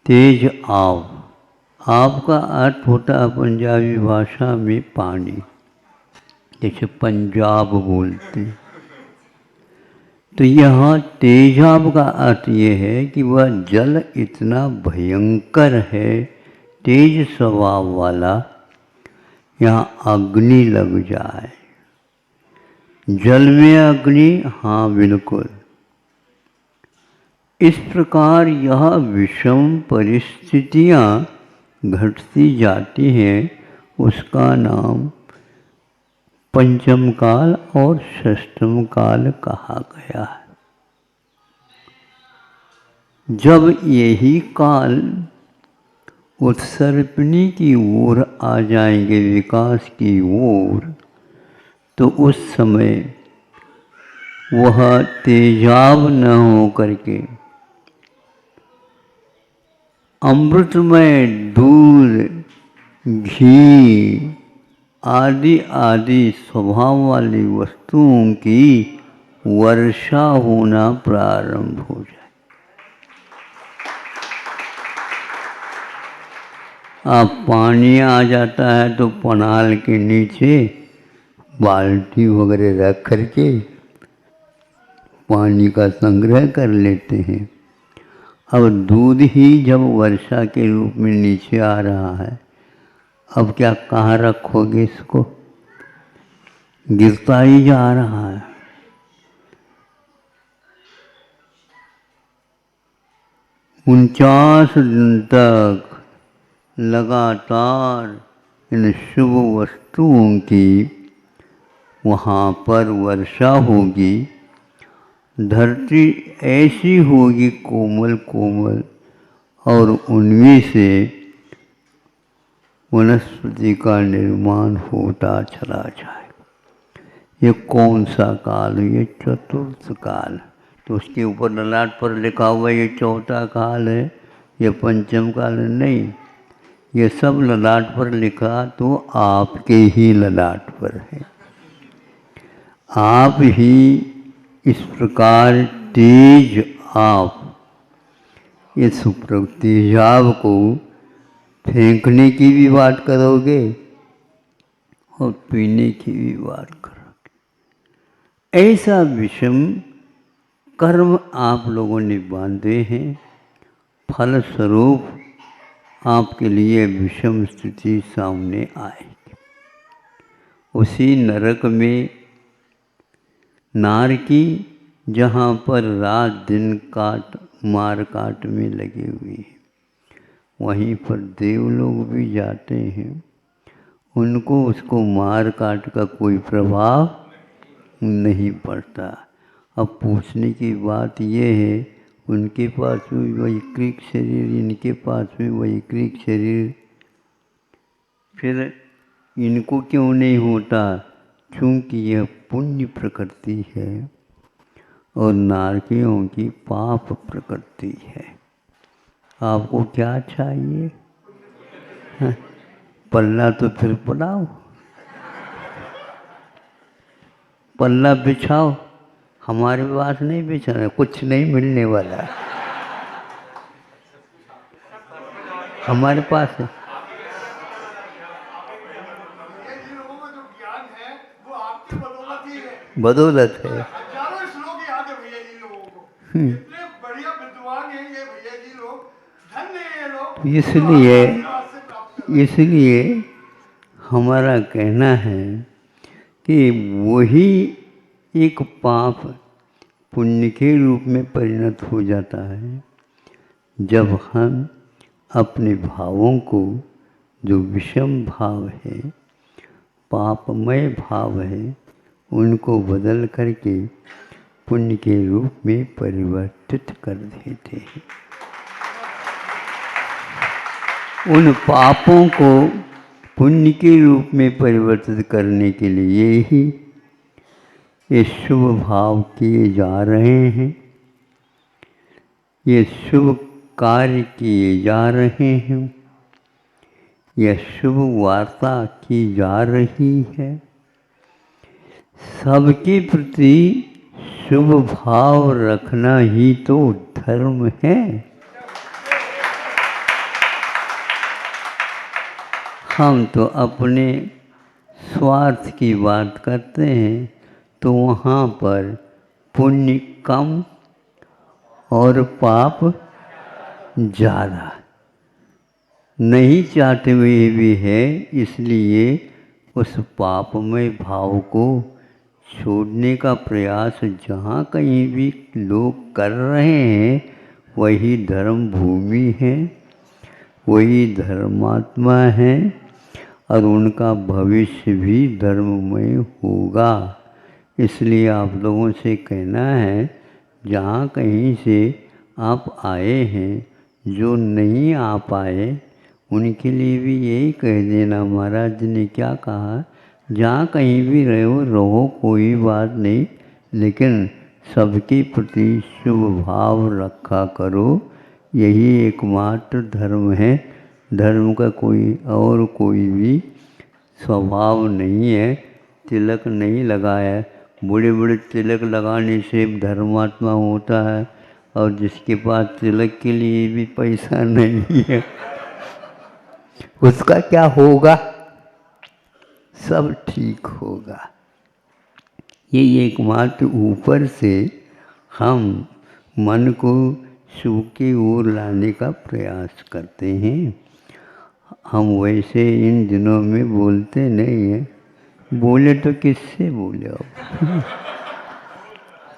तेज आव, आव का अर्थ होता है पंजाबी भाषा में पानी, जैसे पंजाब बोलते। तो यहाँ तेजाब का अर्थ ये है कि वह जल इतना भयंकर है, तेज स्वभाव वाला, यहाँ अग्नि लग जाए। जल में अग्नि, हाँ बिल्कुल। इस प्रकार यह विषम परिस्थितियाँ घटती जाती हैं, उसका नाम पंचम काल और षष्ठम काल कहा गया है। जब यही काल उत्सर्पणी की ओर आ जाएंगे, विकास की ओर, तो उस समय वह तेजाब न हो करके अमृतमय दूध, घी आदि आदि स्वभाव वाली वस्तुओं की वर्षा होना प्रारंभ हो जाए। अब पानी आ जाता है तो पनाल के नीचे बाल्टी वगैरह रख करके पानी का संग्रह कर लेते हैं। अब दूध ही जब वर्षा के रूप में नीचे आ रहा है, अब क्या कहाँ रखोगे इसको? गिरता ही जा रहा है। 49 दिन तक लगातार इन शुभ वस्तुओं की वहाँ पर वर्षा होगी। धरती ऐसी होगी कोमल कोमल, और उनमें से वनस्पति का निर्माण होता चला जाए। ये कौन सा काल? ये चतुर्थ काल। तो उसके ऊपर ललाट पर लिखा हुआ ये चौथा काल है, ये पंचम काल है। नहीं, ये सब ललाट पर लिखा तो आपके ही ललाट पर है। आप ही इस प्रकार तेज आप इस तेजाब को फेंकने की भी बात करोगे और पीने की भी बात करोगे। ऐसा विषम कर्म आप लोगों ने बांधे हैं, फलस्वरूप आपके लिए विषम स्थिति सामने आएगी। उसी नरक में नारकी, जहाँ पर रात दिन काट मार काट में लगी हुई है, वहीं पर देवलोग भी जाते हैं। उनको उसको मार काट का कोई प्रभाव नहीं पड़ता। अब पूछने की बात ये है, उनके पास भी वैक्रिक शरीर, इनके पास भी वैक्रिक शरीर, फिर इनको क्यों नहीं होता? क्योंकि यह पुण्य प्रकृति है और नारकियों की पाप प्रकृति है। आपको क्या चाहिए? पल्ला तो फिर पड़ाओ, पल्ला बिछाओ, हमारे पास नहीं बेचना, कुछ नहीं मिलने वाला है। हमारे पास है। बदौलत है। हजारों श्लोक याद है भैया जी लोगों को। इतने बढ़िया विद्वान हैं ये भैया जी लोग, धन्य हैं ये लोग। इसलिए हमारा कहना है कि वही एक पाप पुण्य के रूप में परिणत हो जाता है जब हम अपने भावों को, जो विषम भाव है, पापमय भाव है, उनको बदल करके पुण्य के रूप में परिवर्तित कर देते हैं। उन पापों को पुण्य के रूप में परिवर्तित करने के लिए ही ये शुभ भाव किए जा रहे हैं, ये शुभ कार्य किए जा रहे हैं, यह शुभ वार्ता की जा रही है। सबके प्रति शुभ भाव रखना ही तो धर्म है। हम तो अपने स्वार्थ की बात करते हैं तो वहाँ पर पुण्य कम और पाप ज़्यादा, नहीं चाहते हुए भी है, इसलिए उस पापमय भाव को छोड़ने का प्रयास जहाँ कहीं भी लोग कर रहे हैं वही धर्म भूमि है, वही धर्मात्मा है और उनका भविष्य भी धर्ममय होगा। इसलिए आप लोगों से कहना है, जहाँ कहीं से आप आए हैं, जो नहीं आ पाए उनके लिए भी यही कह देना, महाराज ने क्या कहा, जहाँ कहीं भी रहो कोई बात नहीं, लेकिन सबके प्रति शुभ भाव रखा करो, यही एकमात्र धर्म है। धर्म का कोई भी स्वभाव नहीं है। तिलक नहीं लगाया, बड़े बड़े तिलक लगाने से धर्मात्मा होता है, और जिसके पास तिलक के लिए भी पैसा नहीं है उसका क्या होगा? सब ठीक होगा। ये एकमात्र ऊपर से हम मन को शुभ की ओर लाने का प्रयास करते हैं। हम वैसे इन दिनों में बोलते नहीं हैं, बोले तो किससे बोले अब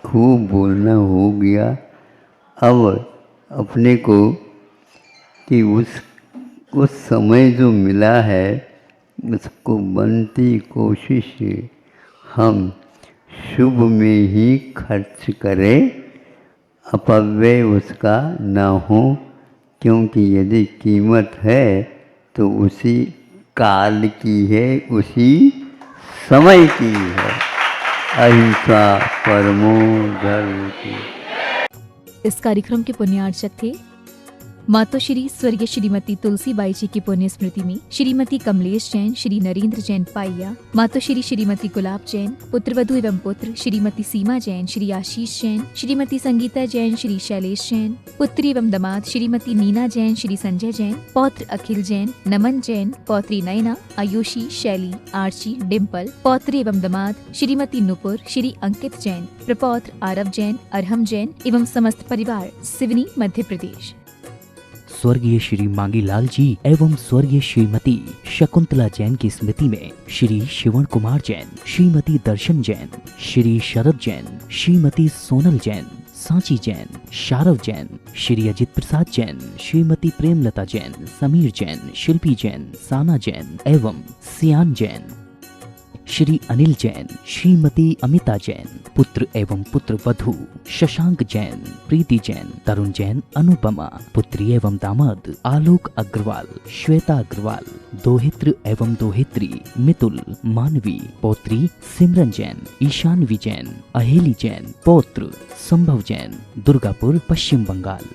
खूब बोलना हो गया। अब अपने को कि उस समय जो मिला है उसको बनती कोशिश हम शुभ में ही खर्च करें, अपव्यय उसका ना हो, क्योंकि यदि कीमत है तो उसी काल की है, उसी समय की है। अहिंसा परमो धर्म की। इस कार्यक्रम के पुण्यार्चक थे मातोश्री स्वर्गीय श्रीमती तुलसीबाई जी की पुण्य स्मृति में श्रीमती कमलेश जैन, श्री नरेंद्र जैन पाइया, मातोश्री श्रीमती गुलाब जैन, पुत्रवधू एवं पुत्र श्रीमती सीमा जैन, श्री आशीष जैन, श्रीमती संगीता जैन, श्री शैलेश जैन, पुत्री एवं दामाद श्रीमती नीना जैन, श्री संजय जैन, पौत्र अखिल जैन, नमन जैन, पौत्री नयना, आयुषी, शैली, आर्ची, डिम्पल, पौत्री एवं दामाद श्रीमती नुपुर, श्री अंकित जैन, प्रपौत्र आरव जैन, अरहम जैन एवं समस्त परिवार, सिवनी, मध्य प्रदेश। स्वर्गीय श्री मांगीलाल जी एवं स्वर्गीय श्रीमती शकुंतला जैन की स्मृति में श्री शिवण कुमार जैन, श्रीमती दर्शन जैन, श्री शरद जैन, श्रीमती सोनल जैन, सांची जैन, शारव जैन, श्री अजित प्रसाद जैन, श्रीमती प्रेमलता जैन, समीर जैन, शिल्पी जैन, साना जैन एवं सियान जैन, श्री अनिल जैन, श्रीमती अमिता जैन, पुत्र एवं पुत्र वधू शशांक जैन, प्रीति जैन, तरुण जैन, अनुपमा, पुत्री एवं दामाद आलोक अग्रवाल, श्वेता अग्रवाल, दोहित्र एवं दोहित्री मितुल, मानवी, पौत्री सिमरन जैन, ईशानवी जैन, अहेली जैन, पौत्र संभव जैन, दुर्गापुर, पश्चिम बंगाल।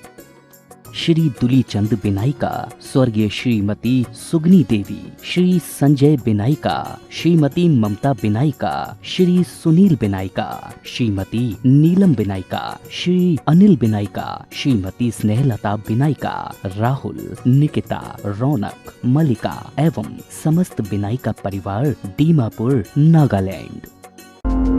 श्री दुलीचंद बिनाइका, स्वर्गीय श्रीमती सुगनी देवी, श्री संजय बिनाइका, श्रीमती ममता बिनाइका, श्री सुनील बिनाइका, श्रीमती नीलम बिनाइका, श्री अनिल बिनाइका, श्रीमती स्नेहलता बिनाइका, राहुल, निकिता, रौनक, मलिका एवं समस्त बिनाइका परिवार, दीमापुर, नागालैंड।